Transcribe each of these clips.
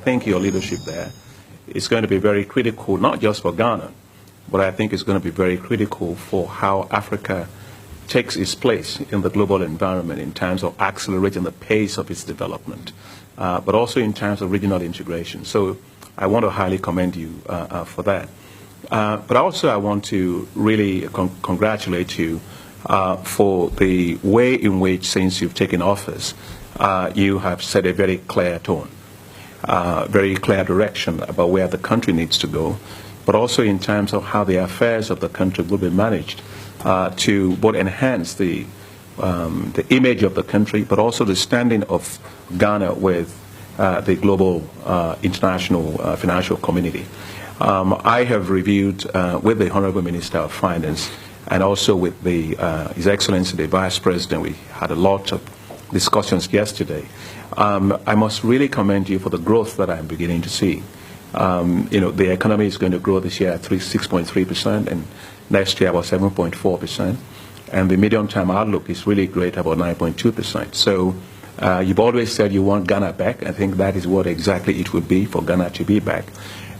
think your leadership there is going to be very critical, not just for Ghana, but I think it's going to be very critical for how Africa takes its place in the global environment in terms of accelerating the pace of its development, but also in terms of regional integration. So I want to highly commend you for that. But also I want to really congratulate you for the way in which, since you've taken office, you have set a very clear tone, very clear direction about where the country needs to go, but also in terms of how the affairs of the country will be managed to both enhance the image of the country, but also the standing of Ghana with the global international financial community. I have reviewed with the Honorable Minister of Finance and also with His Excellency the Vice President. We had a lot of discussions yesterday. I must really commend you for the growth that I'm beginning to see. The economy is going to grow this year at 6.3%, and next year about 7.4%. And the medium-term outlook is really great, about 9.2%. So you've always said you want Ghana back. I think that is what exactly it would be for Ghana to be back.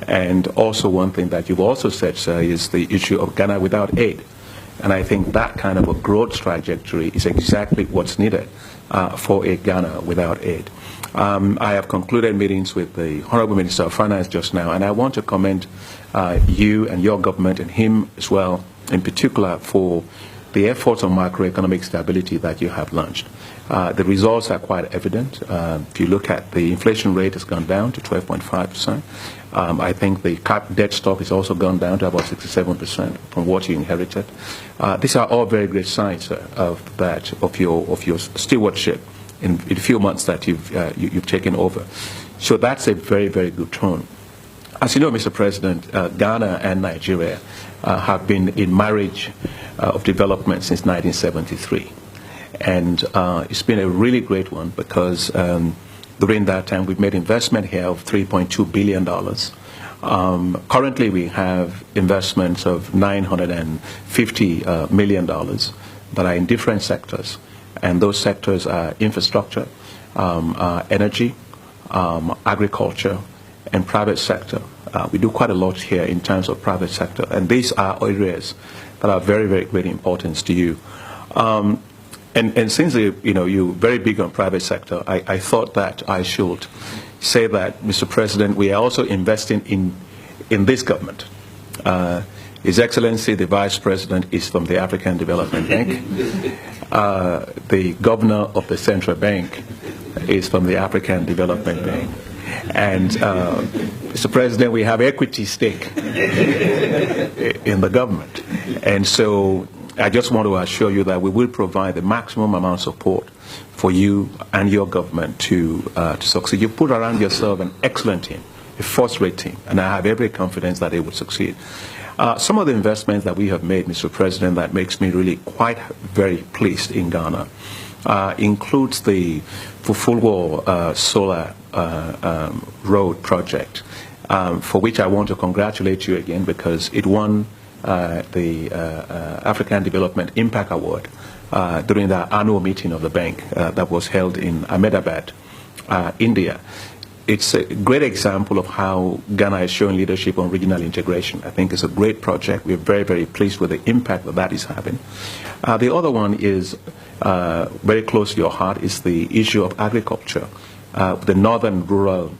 And also one thing that you've also said, sir, is the issue of Ghana without aid. And I think that kind of a growth trajectory is exactly what's needed for a Ghana without aid. I have concluded meetings with the Honorable Minister of Finance just now, and I want to commend you and your government and him as well, in particular, for the efforts on macroeconomic stability that you have launched. The results are quite evident. If you look at the inflation rate, has gone down to 12.5%. I think the debt stock has also gone down to about 67% from what you inherited. These are all very great signs of your stewardship in a few months that you've taken over. So that's a very, very good tone. As you know, Mr. President, Ghana and Nigeria have been in marriage of development since 1973. And it's been a really great one because during that time we've made investment here of $3.2 billion. Currently we have investments of $950 million that are in different sectors. And those sectors are infrastructure, energy, agriculture, and private sector. We do quite a lot here in terms of private sector. And these are areas that are very, very great importance to you. And since you're very big on private sector, I thought that I should say that, Mr. President, we are also investing in this government. His Excellency, the Vice President, is from the African Development Bank. The Governor of the Central Bank is from the African Development Bank. And, Mr. President, we have equity stake in the government. And so I just want to assure you that we will provide the maximum amount of support for you and your government to succeed. You put around yourself an excellent team, a first-rate team, and I have every confidence that they will succeed. Some of the investments that we have made, Mr. President, that makes me really quite very pleased in Ghana includes the Fufulwo solar road project, for which I want to congratulate you again because it won the African Development Impact Award during the annual meeting of the bank that was held in Ahmedabad, India. It's a great example of how Ghana is showing leadership on regional integration. I think it's a great project. We're very, very pleased with the impact that is having. The other one is very close to your heart is the issue of agriculture, the Northern Rural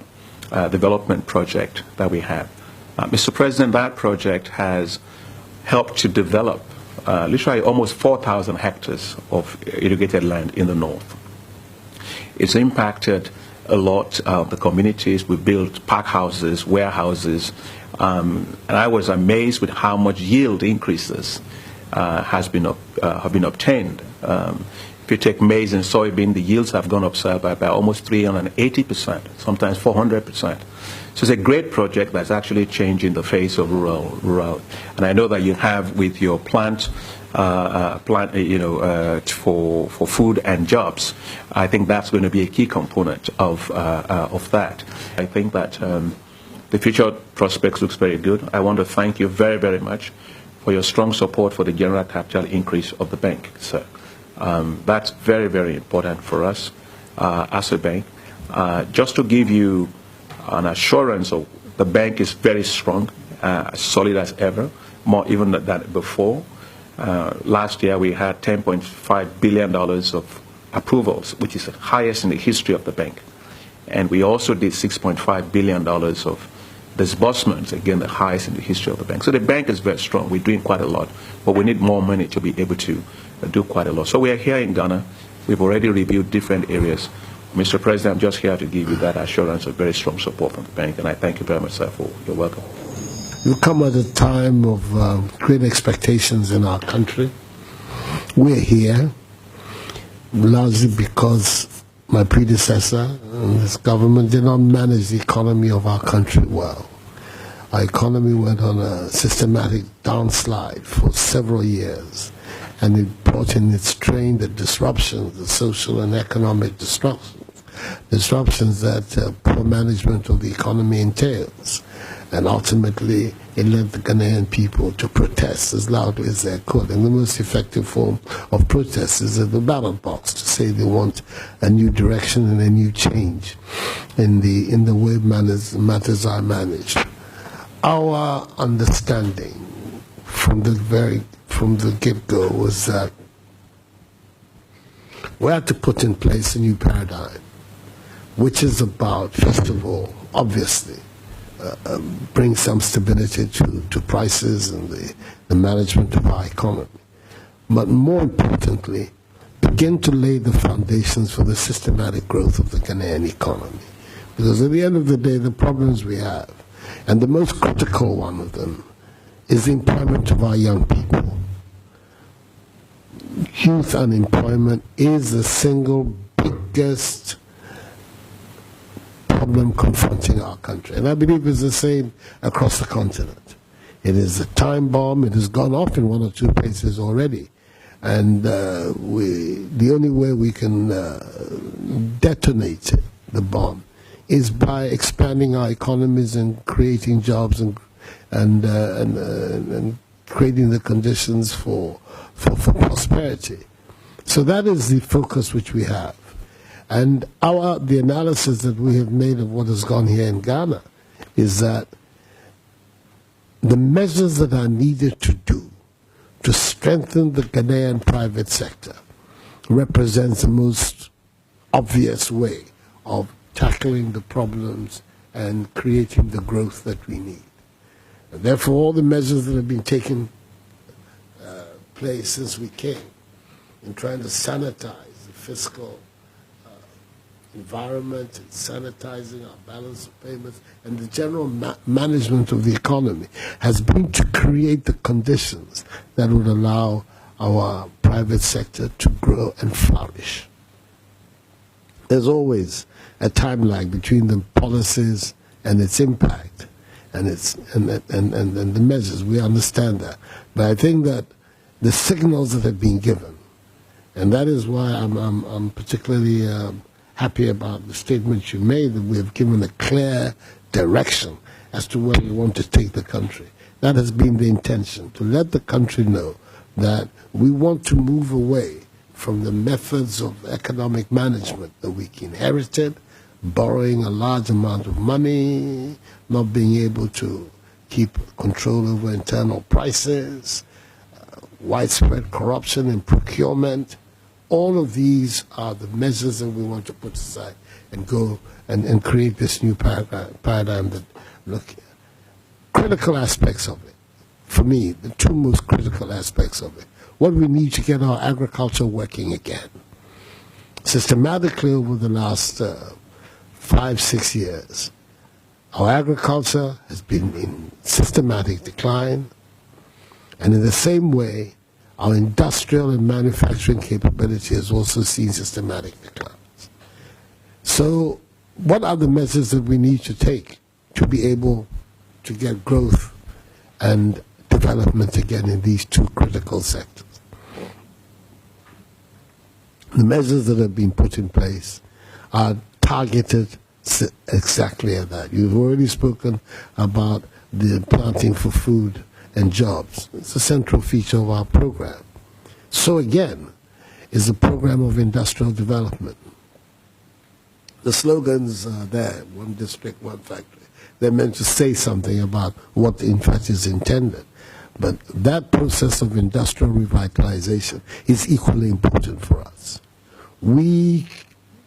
Development Project that we have. Mr. President, that project has helped to develop literally almost 4,000 hectares of irrigated land in the north. It's impacted a lot of the communities. We built park houses, warehouses, and I was amazed with how much yield increases have been obtained. If you take maize and soybean, the yields have gone up by almost 380%, sometimes 400%. So it's a great project that's actually changing the face of rural. And I know that you have with your plant, for food and jobs. I think that's going to be a key component of that. I think that the future prospects looks very good. I want to thank you very, very much for your strong support for the general capital increase of the bank, sir. That's very, very important for us as a bank. Just to give you an assurance of the bank is very strong, as solid as ever, more even than before. Last year we had $10.5 billion of approvals, which is the highest in the history of the bank. And we also did $6.5 billion of disbursements, again the highest in the history of the bank. So the bank is very strong. We're doing quite a lot, but we need more money to be able to do quite a lot. So we are here in Ghana. We've already reviewed different areas. Mr. President, I'm just here to give you that assurance of very strong support from the bank, and I thank you very much, sir, for your welcome. You come at a time of great expectations in our country. We're here largely because my predecessor and this government did not manage the economy of our country well. Our economy went on a systematic downslide for several years, and it brought in its train the disruptions, the social and economic disruptions that poor management of the economy entails. And ultimately, it led the Ghanaian people to protest as loudly as they could. And the most effective form of protest is at the ballot box, to say they want a new direction and a new change in the way matters are managed. Our understanding from the get-go was that we had to put in place a new paradigm, which is about, first of all, obviously, bring some stability to prices and the management of our economy. But more importantly, begin to lay the foundations for the systematic growth of the Ghanaian economy. Because at the end of the day, the problems we have, and the most critical one of them, is the employment of our young people. Youth unemployment is the single biggest problem confronting our country. And I believe it's the same across the continent. It is a time bomb. It has gone off in one or two places already. And the only way we can detonate the bomb is by expanding our economies and creating jobs and creating the conditions for prosperity. So that is the focus which we have. And the analysis that we have made of what has gone here in Ghana is that the measures that are needed to strengthen the Ghanaian private sector represents the most obvious way of tackling the problems and creating the growth that we need. And therefore, all the measures that have been taken place since we came in trying to sanitize the fiscal environment and sanitizing our balance of payments and the general management of the economy has been to create the conditions that would allow our private sector to grow and flourish. There's always a time lag between the policies and its impact and the measures. We understand that. But I think that the signals that have been given, and that is why I'm particularly happy about the statement you made, that we have given a clear direction as to where we want to take the country. That has been the intention, to let the country know that we want to move away from the methods of economic management that we inherited, borrowing a large amount of money, not being able to keep control over internal prices, widespread corruption in procurement. All of these are the measures that we want to put aside and go and create this new paradigm that look critical aspects of it. For me, the two most critical aspects of it. What we need to get our agriculture working again. Systematically over the last 5-6 years, our agriculture has been in systematic decline, and in the same way, our industrial and manufacturing capability has also seen systematic declines. So what are the measures that we need to take to be able to get growth and development again in these two critical sectors? The measures that have been put in place are targeted exactly at that. You've already spoken about the planting for food and jobs. It's a central feature of our program. So again, is the program of industrial development. The slogans are there, one district, one factory. They're meant to say something about what in fact is intended. But that process of industrial revitalization is equally important for us. We,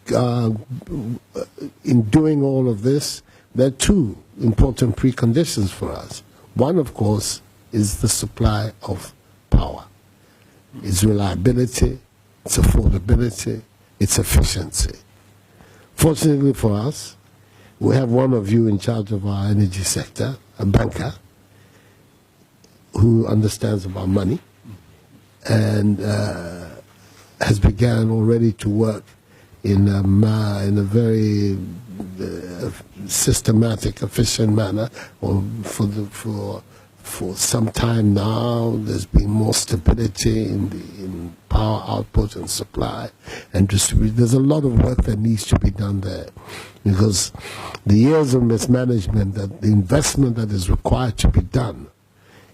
in doing all of this, there are two important preconditions for us. One, of course, is the supply of power. Its reliability, its affordability, its efficiency. Fortunately for us, we have one of you in charge of our energy sector, a banker, who understands about money and has begun already to work in a very systematic, efficient manner. For some time now, there's been more stability in power output and supply and distribution. There's a lot of work that needs to be done there, because the years of mismanagement, that the investment that is required to be done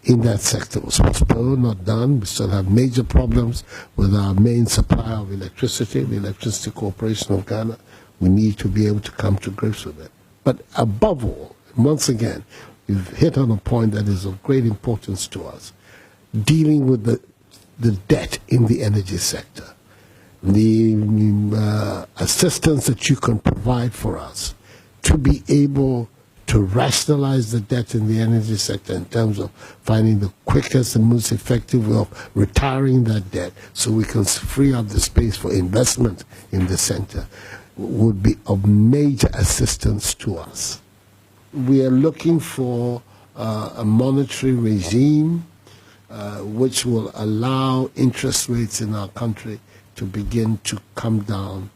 in that sector was postponed, not done. We still have major problems with our main supplier of electricity, the Electricity Corporation of Ghana. We need to be able to come to grips with it. But above all, once again, you've hit on a point that is of great importance to us, dealing with the debt in the energy sector. The assistance that you can provide for us to be able to rationalize the debt in the energy sector in terms of finding the quickest and most effective way of retiring that debt so we can free up the space for investment in the sector would be of major assistance to us. We are looking for a monetary regime which will allow interest rates in our country to begin to come down.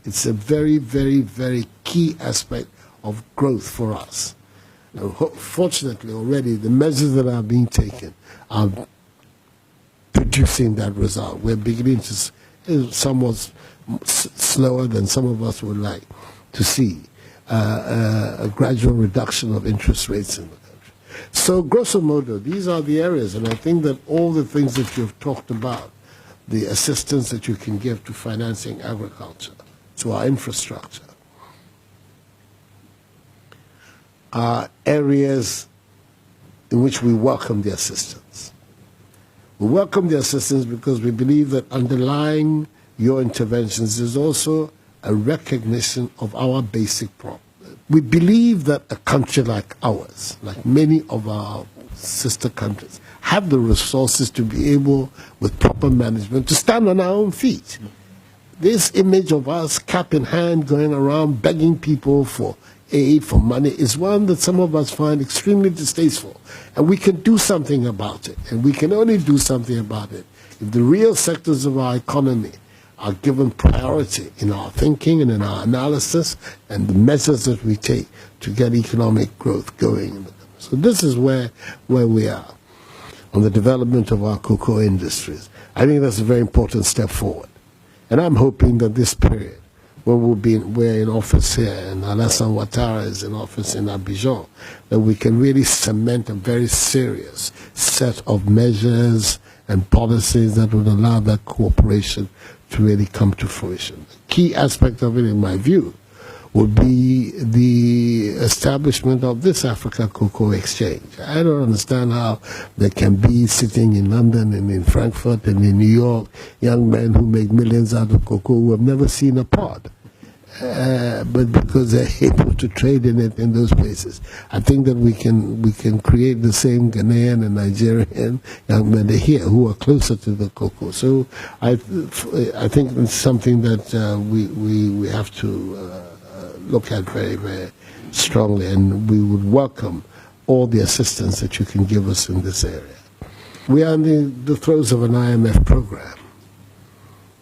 It's a very, very, very key aspect of growth for us. Now, fortunately, already the measures that are being taken are producing that result. We're beginning to, somewhat slower than some of us would like to see, a gradual reduction of interest rates in the country. So, grosso modo, these are the areas, and I think that all the things that you've talked about, the assistance that you can give to financing agriculture, to our infrastructure, are areas in which we welcome the assistance. We welcome the assistance because we believe that underlying your interventions is also a recognition of our basic problem. We believe that a country like ours, like many of our sister countries, have the resources to be able, with proper management, to stand on our own feet. This image of us, cap in hand, going around begging people for aid, for money, is one that some of us find extremely distasteful. And we can do something about it. And we can only do something about it if the real sectors of our economy are given priority in our thinking and in our analysis and the measures that we take to get economic growth going. So this is where we are on the development of our cocoa industries. I think that's a very important step forward. And I'm hoping that this period, when we're in office here and Alassane Ouattara is in office in Abidjan, that we can really cement a very serious set of measures and policies that would allow that cooperation to really come to fruition. The key aspect of it, in my view, would be the establishment of this Africa Cocoa Exchange. I don't understand how there can be, sitting in London and in Frankfurt and in New York, young men who make millions out of cocoa who have never seen a pod. But because they're able to trade in it in those places, I think that we can create the same Ghanaian and Nigerian young men here who are closer to the cocoa. So I think it's something that we have to look at very, very strongly, and we would welcome all the assistance that you can give us in this area. We are in the throes of an IMF program.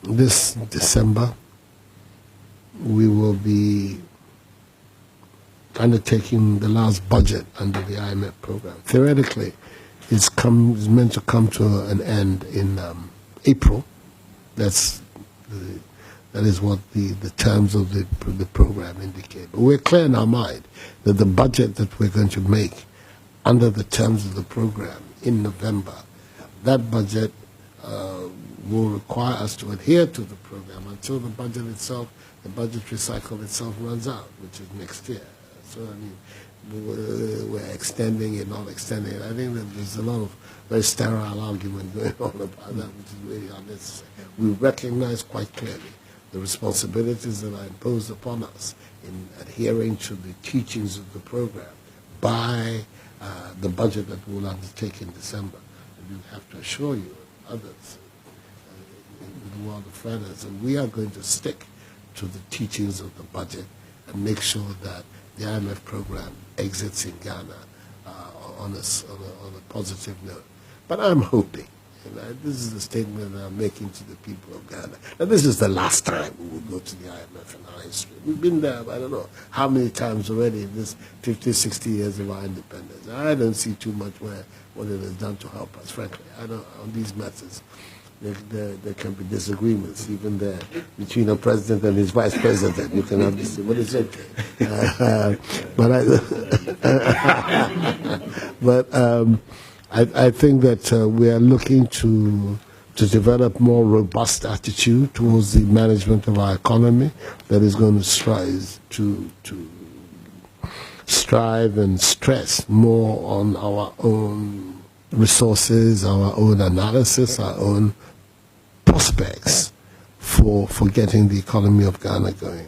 This December, we will be undertaking the last budget under the IMF program. Theoretically, it's meant to come to an end in April. That is what the terms of the program indicate. But we're clear in our mind that the budget that we're going to make under the terms of the program in November, that budget will require us to adhere to the program until the budget itself, the budgetary cycle itself runs out, which is next year. So, I mean, we're extending it, not extending it. I think that there's a lot of very sterile argument going on about that, which is really unnecessary. We recognize quite clearly the responsibilities that are imposed upon us in adhering to the teachings of the program by the budget that we'll undertake in December. And we have to assure you and others in the world of finance that we are going to stick to the teachings of the budget and make sure that the IMF program exits in Ghana on a positive note. But I'm hoping, and this is the statement that I'm making to the people of Ghana, that this is the last time we will go to the IMF in our history. We've been there, I don't know how many times already in this 50, 60 years of our independence. I don't see too much what it has done to help us, frankly. I don't, on these matters. There can be disagreements even there between a president and his vice president. You can have this, but it's okay. I think that we are looking to develop more robust attitude towards the management of our economy that is going to strive and stress more on our own resources, our own analysis, our own prospects for getting the economy of Ghana going.